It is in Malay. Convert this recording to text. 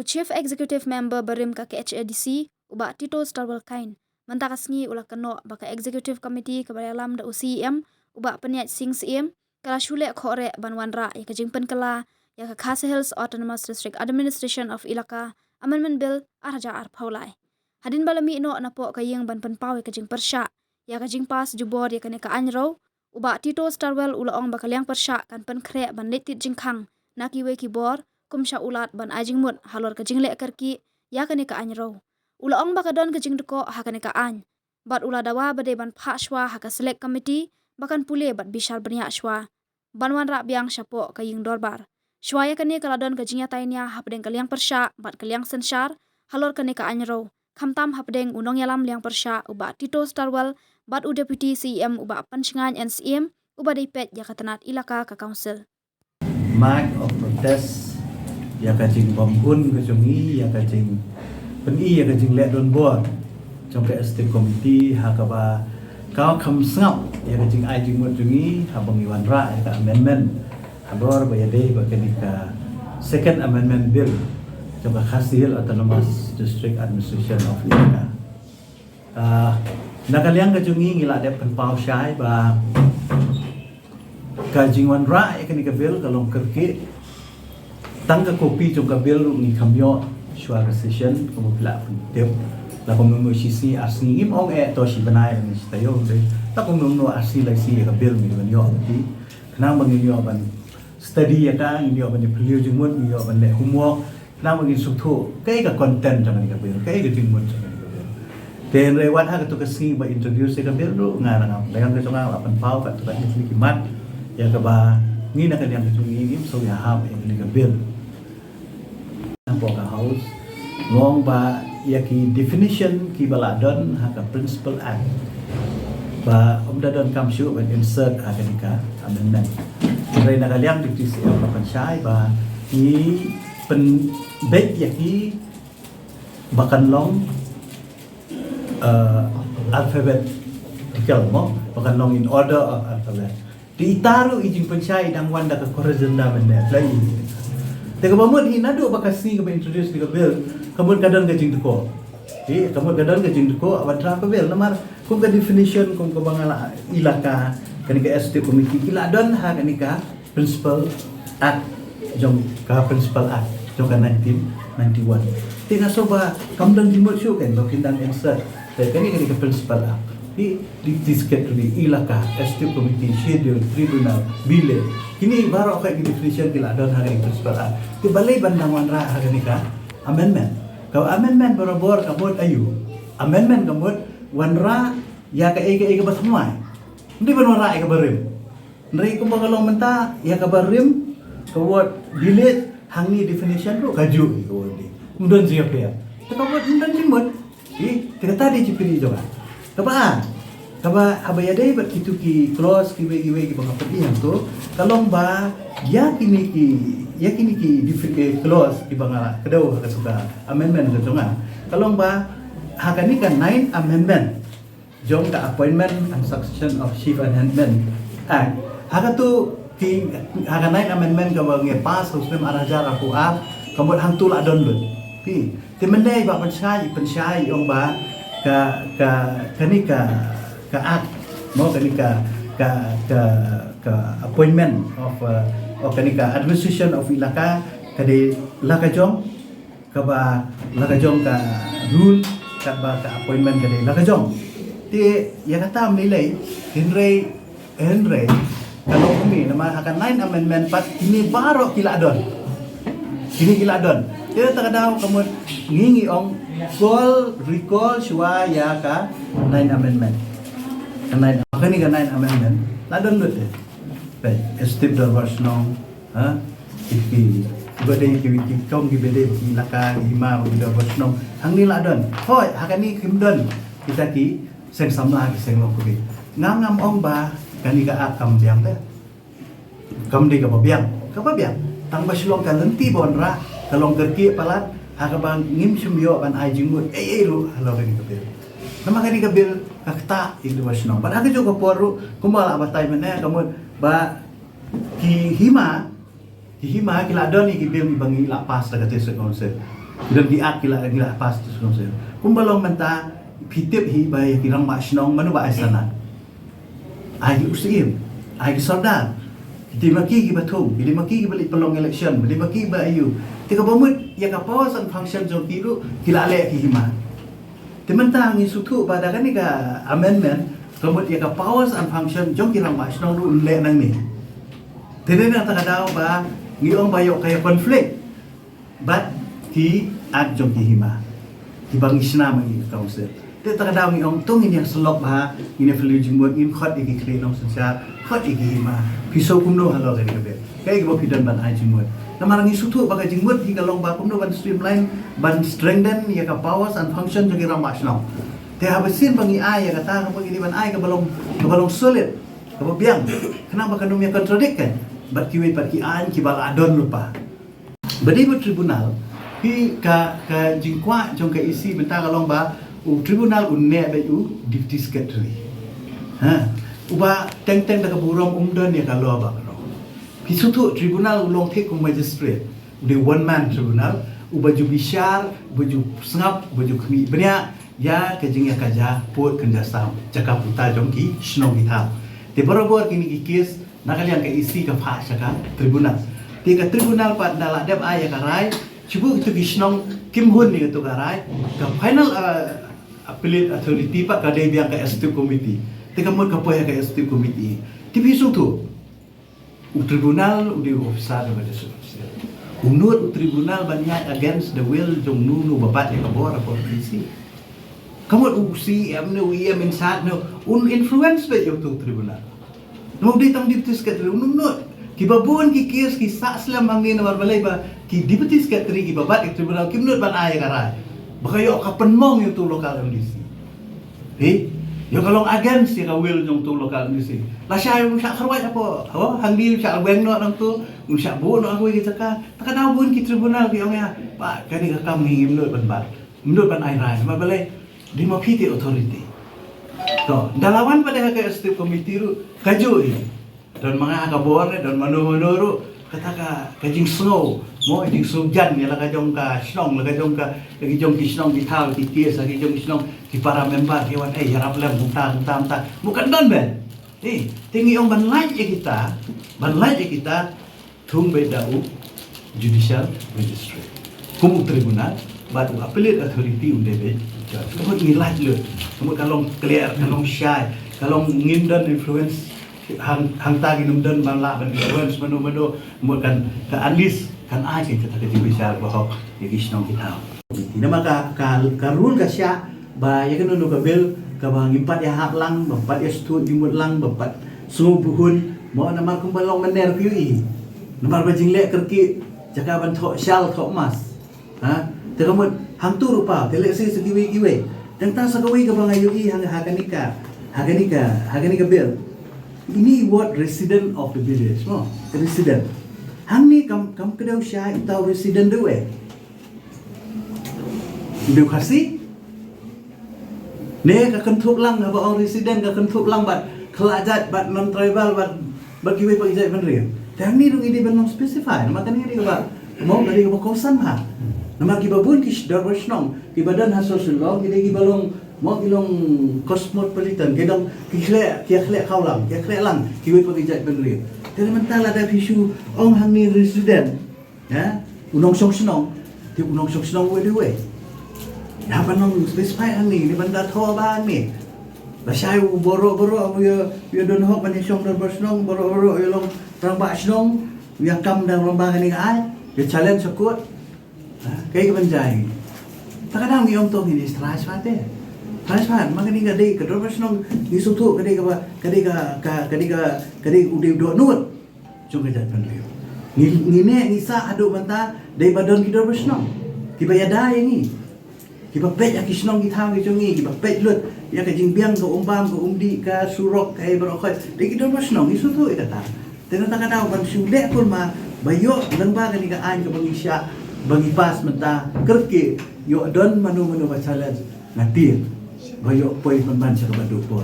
Chief Executive Member Barim ka KHADC uba Tito Starwell Kain mentakasngi ulah keno baka Executive Committee kebayalam da UCM uba peniat sing CM kala shule khore banwanra ya kajingpen kala ya ka Khasi Hills Autonomous District Administration of Ilaka Amendment Bill arja paulai hadin balami no napo kayeng ban penpaw ya kajing persya ya kajing pas jubor ya kane ka anro uba Tito Starwell ulaong bakaliang persya kan pen kre ban letit jingkhang nakiwe kibor kumsha ulat ban ajing mut halor kajing le karki ya kane ka anro ulaong bakadon kajing deko hakane ka an bat ula dawa bade ban phashwa haka select committee bakan pule bat bishal bernya shwa banwan rak biang syapo kaying dorbar shwa ya kane kaladon kajingnya tainya hapdeng kaliang persya bat kaliang sensyar halor kane ka anro khamtam hapdeng unong yalam liang persya uba Tito Starwell bat u deputy CM uba panchingan NCM uba dipet ya katanat ilaka ka council mark of protest ya kajing bombun kajungi ya kajing peni ya kajing let don board trong cái state committee hakaba kau kham sngap ya kajing ajing mot jungi habang iwan ra ya ka amendment habor ba yade ba kenika second amendment bill trong cái Khasi Hills Autonomous District Administration of Ilaka nakaliang kajungi ngila de penpau syai ba kajing wan ra ya kenika bill kalong kerki tang ka kopi trong ka bill ni khamyo shwa session ko pla tip la ko no sisi asni im ong e to si banai ni tayo de ta ko no asni lai si ka bill mi ban yo ti khna mang ni yo ban study ya ka ni yo ban ni plio jing mot ni yo ban le homework khna mang ni suk tho kai ka content trong ni ka bill kai ka jing mot trong ni ka bill ten re wat ha ka to ka si ba introduce ka bill ro nga na dagang ka chonga apan pau ka to ka ni kimat ya ka ba ni na ka liang ka chung so ya ha ni ka bill Boga House ngong ba yaki definition ki baladon haka principal act ba omdadon kamshu ban insert hakanika amendment rai nakaliang diptisi apa pansyai ba ni pen bet yaki bakan long alphabetical mo bakan long in order of alphabet diitaru ijing pansyai dang wanda ka korajenda benda lai Teka pamut hinado bakasi ka introduce di bill kamut kadang kajing deko. Kamut kadang kajing deko awadra ka bill namar kung ka definition kung ka bangala ilaka kanika ST committee ila don ha kanika principal act jong ka principal act jong ka 1991. Tinga soba kamdang dimot syo ken dokindang insert. Kanika principal act. Di disket di ilaka ST committee schedule tribunal bile kini baru okay definition kila don hari principal act ti balay bandang wanra hari ka amendment kau amendment barabor kabot ayu amendment kabot wanra ya ka ega ba semua hindi ba wanra ka barim nari ko bagalong menta ya ka barim kabot delete hangi definition ro kaju ko di undon siya pa kabot undon limot kita tadi cipiri juga Kaba habayade bat kitu ki close ki banga pati yang tu kalong ba ya kini ki different close ki banga kedau ka suka amendment tu nga kalong ba hakani kan 9 amendment jong ka appointment and succession of chief amendment haka tu ki haka 9 amendment ka bang pas usmem araja aku kamot hang tu la don lut ti mendai ba pensyai ong ba ka act mo kanika ka appointment of kanika administration of ilaka kade lakajong ka rule ka ba ka appointment kade lakajong ti ya kata nilai Henry kalau kami nama akan 9 amendment pat ini baru kila don dia tak ada kamu ngingi ong recall shwa ya ka 9 amendment kanai makani ka 9 amendment ladon lut step dorwas nong iki bade ki kong ki bede laka hima dorwas nong hang ni ladon hoi hakani kimdon kita ki seng samla ki seng lokuri ngam ong ba kani ka akam biang te kam di ka biang tang baslong ka lenti bonra kalong kerki palat hakabang ngim sumyo ban ajing mut ru halo ni ka nama kani ka bil kakta itu wasno pada ka juga poru kumala batay mena kamot ba ki hima kila doni ki bil bangi la pas daga tese konse dan diak kila pas tu semua saya kumbalong menta pitip hi bay kirang ma shnong manu ba asana ai usim ai soldar di maki ki batung di maki ki balik pelong election di maki ba ayu tika bomut ya ka powers and function jong kiru kila le ki hima tementa ngi sutu pada kan ni ka amendment kemut ya ka powers and function jong kirang ma shnong lu le nang ni tene na ta daw ba ngi ong bayo kaya konflik but ki at jong ki hima ki bang isna mangi council te ta daw ngi ong tung ini yang selok ba ini flu jimut in khot iki kle nong sensa khot iki hima pisau kumno halo kali kabe kai go pidan ban ai jimut namarangi sutu baga jimut hi kalong ba kumno ban streamline ban strengthen ya ka powers and function jong kirang ma shnong te habesin bangi ai ya kata ka ini ban ai ka balong solid ka biang kenapa kanum ya contradict kan bat kiwe pat ki an ki bal adon lupa badi bu tribunal hi ka jingkwa jong ka isi benta kalong ba u tribunal unne be u deputy secretary uba teng da ka burom umdan ya kalau ba karo pisutu tribunal ulong thek kum magistrate de one man tribunal uba ju bishar buju sngap buju khmi benya ya ka jing ya kaja pot kanja sam jaka puta jong ki shnong ki tha te borobar kini ki case nakalian ka isi ka pha saka tribunal te ka tribunal pat dala dep aya ka rai chubu itu gishnong kim hun ni to ka rai ka final appellate authority pa ka de biang ka ST committee te ka mod ka poya ka ST committee ti bisu tu u tribunal u di officer ka de unut tribunal banyak against the will jong nu babat ya ka bor ko isi kamu usi amne UIM insat no un influence be yo tu tribunal no di tang deputy secretary unut ki babun ki kes ki sa slam angin war balai ba ki deputy secretary ki babat tribunal ki menut ban ay karai baka yo ka penmong yo tu lokal MDC yo kalong against ya ka will jong tu lokal MDC la sya yo sya kharwai apa hang di sya beng no nang tu sya bu no aku kita ka tak ada bun ki tribunal ki ya pa kani ka kam ngi menut ban ay rai ma balai di ma piti authority to dalawan pada ka ST committee ru kaju dan mga kabor dan manu kata ka kajing snow mo jing sujan ya la kajong ka snong la kajong ka lagi jong ki snong ki thau ki ties lagi jong ki snong ki para member ki wan harap lam muta bukan don ben tinggi ong ban lai kita thung be dau judicial magistrate kum tribunal batu appellate authority unde be kamu nilai le kamu kalong clear kalong shy kalong ngindan influence hang tagi numdan bangla ban influence mano kan ka alis kan ai kita ka bisa bahok ya gisnong kita nama ka rule ka sya ba ya kan no ka bel ka bang impat ya hak lang bampat ya stu jimut lang bampat sungu buhun mo nama kumbalong maner piui namar bajing le kerki jaka ban thok shal thok mas terumut hang tu rupa telek segi giwe dan ta sagawi ka bang ayu hang haganika bel ini what resident of the village no resident hang ni kam kedau sya tau resident dewe kasi ne ka kentuk lang ba orang resident ka kentuk lang bat kelajat bat non tribal bat giwe pak ijai benri hang ni dong ini belum specify maka ni dia ba mau dari ba kosan ha nama ki babun ki darwashnong ki badan hasosulong ki balong mo kilong cosmopolitan gedong ki khle khawlang ki khle lang ki we pagijat benri tere mentala da isu ong hang ni resident ya unong songsnong ti unong songsnong we dewe ya panong specify hang ni banda tho ba ni la sai boro yo don hok ban song darwashnong boro yo long rang ba snong ya kam dang rombang ni ai yo challenge sakut kay kebanjay takadang yung to ini stress pate maka ni gadai ka professional ni sutu gadai udah do nut chung ka jatpan leo ni ne sa adu banta dai badon ki professional ki bayada ni ki bapet ya kisnong ki thang ki chungi ki bapet lut ya ka jingbiang ka umbam ka umdi ka surok kay barokay dai ki professional ni sutu ikata tena takadaw ban sule pun ma bayo lang ba kani ka an ka bangisya bagi pas menta kerke yo don manu bacalan ngatir bayo poi man sa kabadu po